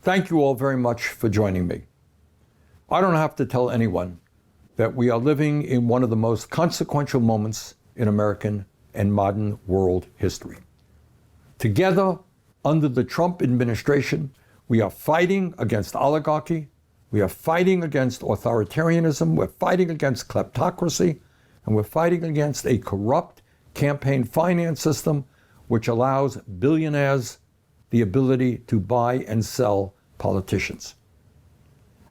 Thank you all very much for joining me. I don't have to tell anyone that we are living in one of the most consequential moments in American and modern world history. Together, under the Trump administration, we are fighting against oligarchy, we are fighting against authoritarianism, we're fighting against kleptocracy, and we're fighting against a corrupt campaign finance system which allows billionaires the ability to buy and sell politicians.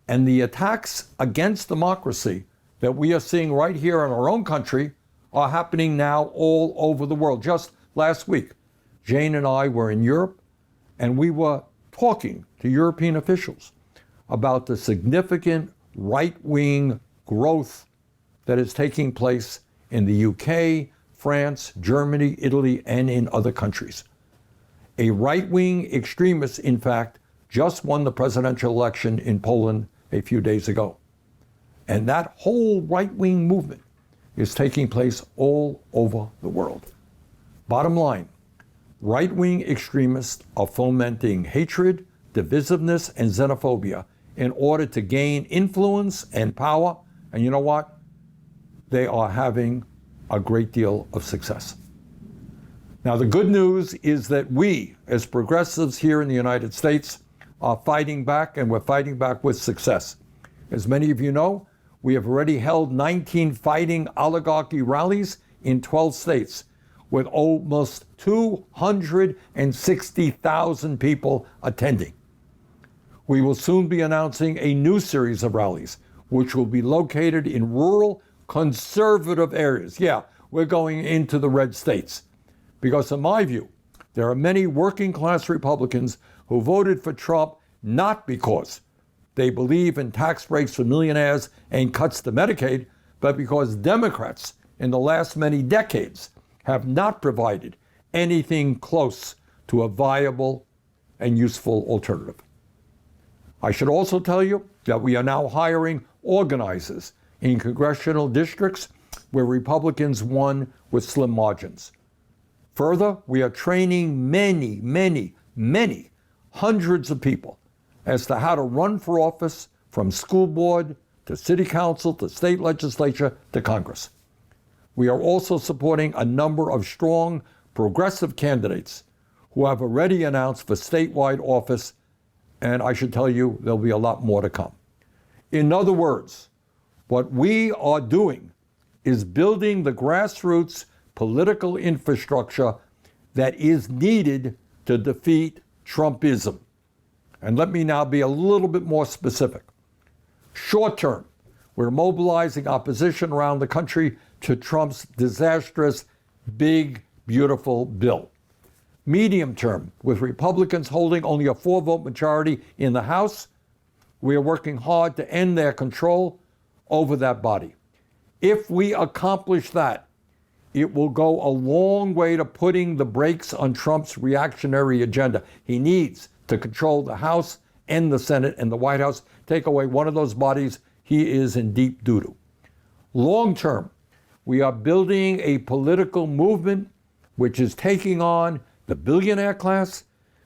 And the attacks against democracy that we are seeing right here in our own country are happening now all over the world. Just last week, Jane and I were in Europe, and we were talking to European officials about the significant right-wing growth that is taking place in the UK, France, Germany, Italy, and in other countries. A right-wing extremist, in fact, just won the presidential election in Poland a few days ago. And that whole right-wing movement is taking place all over the world. Bottom line, right-wing extremists are fomenting hatred, divisiveness, and xenophobia in order to gain influence and power. And you know what? They are having a great deal of success. Now, the good news is that we, as progressives here in the United States, are fighting back, and we're fighting back with success. As many of you know, we have already held 19 fighting oligarchy rallies in 12 states, with almost 260,000 people attending. We will soon be announcing a new series of rallies, which will be located in rural, conservative areas. Yeah, we're going into the red states. Because in my view, there are many working class Republicans who voted for Trump not because they believe in tax breaks for millionaires and cuts to Medicaid, but because Democrats in the last many decades have not provided anything close to a viable and useful alternative. I should also tell you that we are now hiring organizers in congressional districts where Republicans won with slim margins. Further, we are training many hundreds of people as to how to run for office, from school board to city council to state legislature to Congress. We are also supporting a number of strong progressive candidates who have already announced for statewide office, and I should tell you, there'll be a lot more to come. In other words, what we are doing is building the grassroots political infrastructure that is needed to defeat Trumpism. And let me now be a little bit more specific. Short term, we're mobilizing opposition around the country to Trump's disastrous, big, beautiful bill. Medium term, with Republicans holding only a 4-vote majority in the House, we are working hard to end their control over that body. If we accomplish that, it will go a long way to putting the brakes on Trump's reactionary agenda. He needs to control the House and the Senate and the White House. Take away one of those bodies, he is in deep doo-doo. Long term, we are building a political movement which is taking on the billionaire class,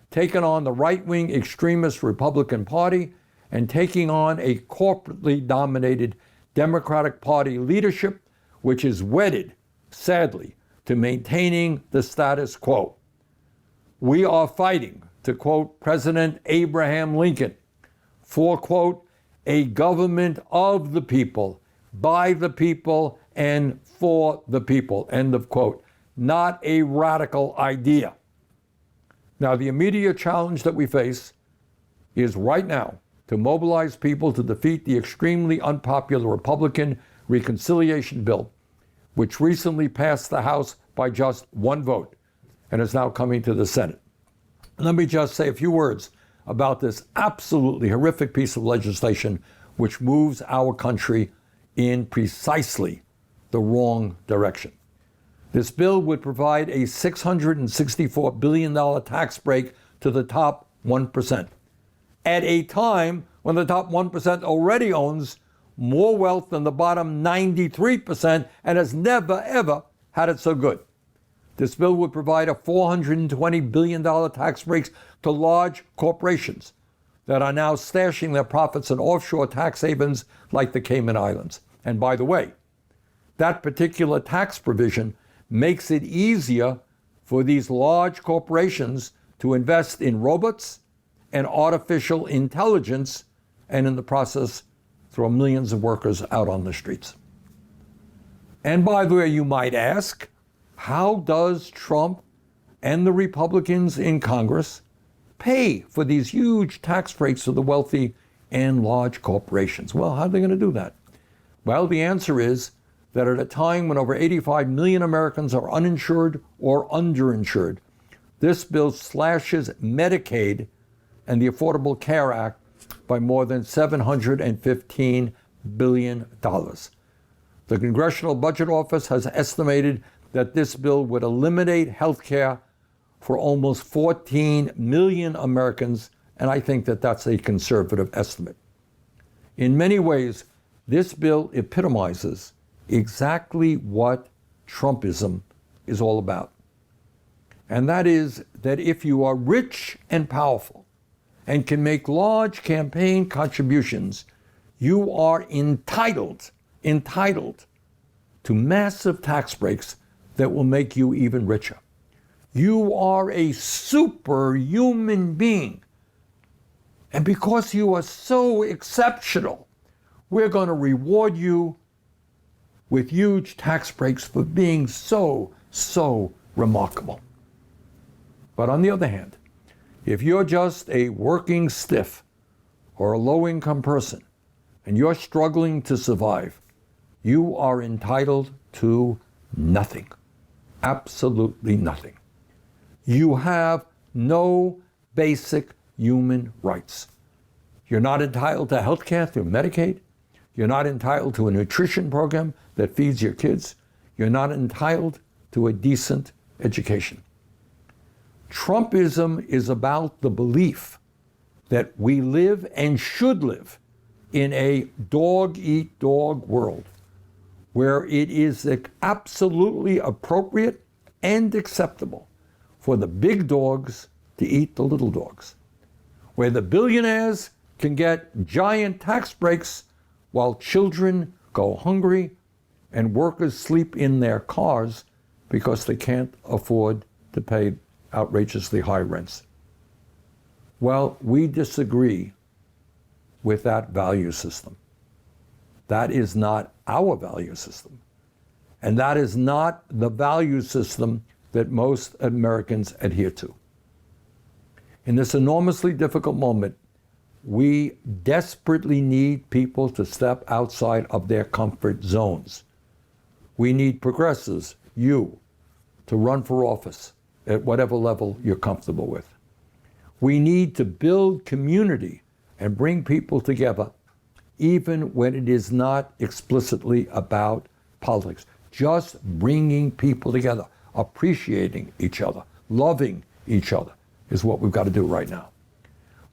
taking on the right-wing extremist Republican Party, and taking on a corporately dominated Democratic Party leadership, which is wedded, sadly, to maintaining the status quo. We are fighting, to quote President Abraham Lincoln, for, quote, a government of the people, by the people, and for the people, end of quote. Not a radical idea. Now, the immediate challenge that we face is right now to mobilize people to defeat the extremely unpopular Republican reconciliation bill, which recently passed the House by just 1 vote and is now coming to the Senate. Let me just say a few words about this absolutely horrific piece of legislation which moves our country in precisely the wrong direction. This bill would provide a $664 billion tax break to the top 1%, at a time when the top 1% already owns more wealth than the bottom 93% and has never, ever had it so good. This bill would provide a $420 billion tax break to large corporations that are now stashing their profits in offshore tax havens like the Cayman Islands. And by the way, that particular tax provision makes it easier for these large corporations to invest in robots and artificial intelligence, and in the process, throw millions of workers out on the streets. And by the way, you might ask, how does Trump and the Republicans in Congress pay for these huge tax breaks for the wealthy and large corporations? Well, how are they going to do that? Well, the answer is that at a time when over 85 million Americans are uninsured or underinsured, this bill slashes Medicaid and the Affordable Care Act by more than $715 billion. The Congressional Budget Office has estimated that this bill would eliminate health care for almost 14 million Americans, and I think that that's a conservative estimate. In many ways, this bill epitomizes exactly what Trumpism is all about. And that is that if you are rich and powerful and can make large campaign contributions, you are entitled to massive tax breaks that will make you even richer. You are a superhuman being. And because you are so exceptional, we're going to reward you with huge tax breaks for being so remarkable. But on the other hand, if you're just a working stiff or a low-income person and you're struggling to survive, you are entitled to nothing. Absolutely nothing. You have no basic human rights. You're not entitled to health care through Medicaid. You're not entitled to a nutrition program that feeds your kids. You're not entitled to a decent education. Trumpism is about the belief that we live and should live in a dog-eat-dog world where it is absolutely appropriate and acceptable for the big dogs to eat the little dogs, where the billionaires can get giant tax breaks while children go hungry and workers sleep in their cars because they can't afford to pay outrageously high rents. Well, we disagree with that value system. That is not our value system. And that is not the value system that most Americans adhere to. In this enormously difficult moment, we desperately need people to step outside of their comfort zones. We need progressives, you, to run for office at whatever level you're comfortable with. We need to build community and bring people together, even when it is not explicitly about politics. Just bringing people together, appreciating each other, loving each other is what we've got to do right now.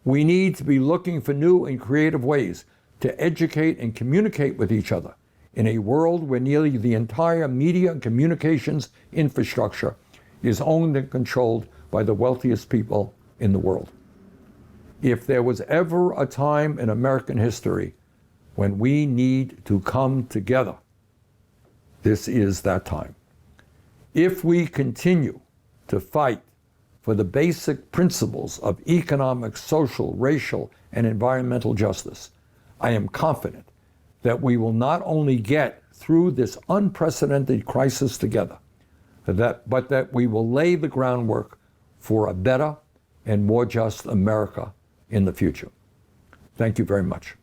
We need to be looking for new and creative ways to educate and communicate with each other in a world where nearly the entire media and communications infrastructure is owned and controlled by the wealthiest people in the world. If there was ever a time in American history when we need to come together, this is that time. If we continue to fight for the basic principles of economic, social, racial, and environmental justice, I am confident that we will not only get through this unprecedented crisis together, but that we will lay the groundwork for a better and more just America in the future. Thank you very much.